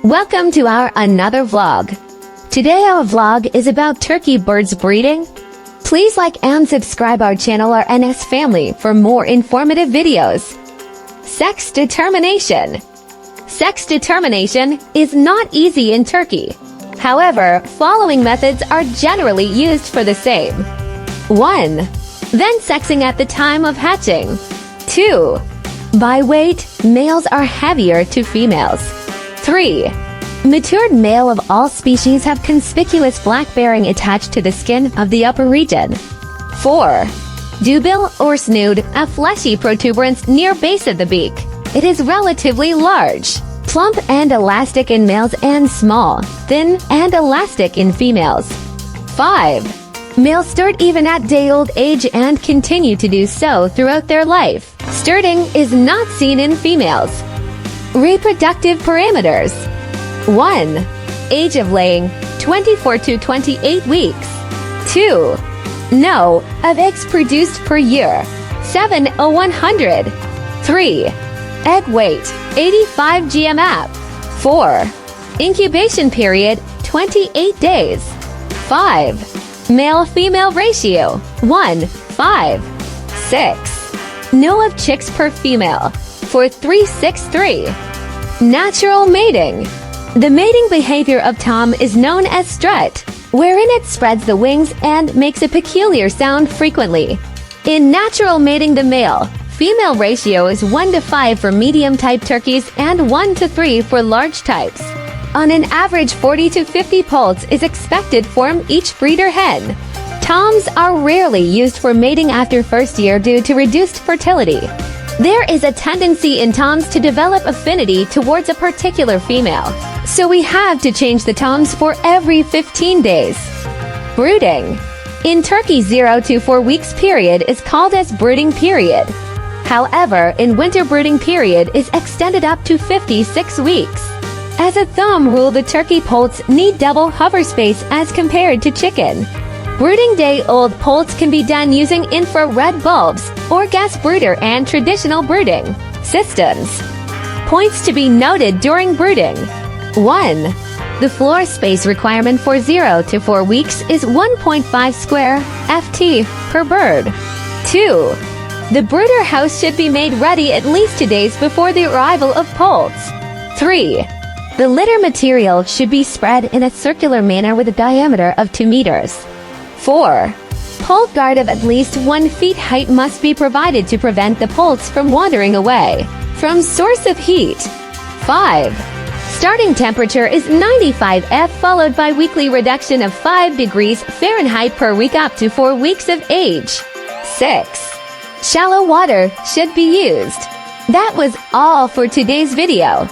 Welcome to our another vlog. Today our vlog is about turkey birds breeding. Please like and subscribe our channel our NS family for more informative videos. Sex determination. Sex determination is not easy in turkey. However, following methods are generally used for the same. 1. Then sexing at the time of hatching. 2. By weight, males are heavier to females. 3. Matured male of all species have conspicuous black bearing attached to the skin of the upper region. 4. Dewbill or snood, a fleshy protuberance near base of the beak. It is relatively large, plump and elastic in males and small, thin and elastic in females. 5. Males start even at day-old age and continue to do so throughout their life. Starting is not seen in females. Reproductive parameters. 1. Age of laying, 24 to 28 weeks. 2. No, of eggs produced per year, 7 or 100. 3. Egg weight, 85 gmap. 4. Incubation period, 28 days. 5. Male-female ratio, 1:5. 6. No of chicks per female, for 363. Natural mating. The mating behavior of tom is known as strut, wherein it spreads the wings and makes a peculiar sound frequently. In natural mating, the male-female ratio is 1:5 for medium-type turkeys and 1:3 for large types. On an average, 40 to 50 poults is expected from each breeder hen. Toms are rarely used for mating after first year due to reduced fertility. There is a tendency in toms to develop affinity towards a particular female, so we have to change the toms for every 15 days. Brooding. In turkey, 0 to 4 weeks period is called as brooding period. However, in winter, brooding period is extended up to 56 weeks. As a thumb rule, the turkey poults need double hover space as compared to chicken. Brooding day-old poults can be done using infrared bulbs or gas brooder and traditional brooding systems. Points to be noted during brooding. 1. The floor space requirement for 0 to 4 weeks is 1.5 square ft per bird. 2. The brooder house should be made ready at least 2 days before the arrival of poults. 3. The litter material should be spread in a circular manner with a diameter of 2 meters. 4. Poult guard of at least 1 feet height must be provided to prevent the poults from wandering away from source of heat. 5. Starting temperature is 95 F followed by weekly reduction of 5 degrees Fahrenheit per week up to 4 weeks of age. 6. Shallow water should be used. That was all for today's video.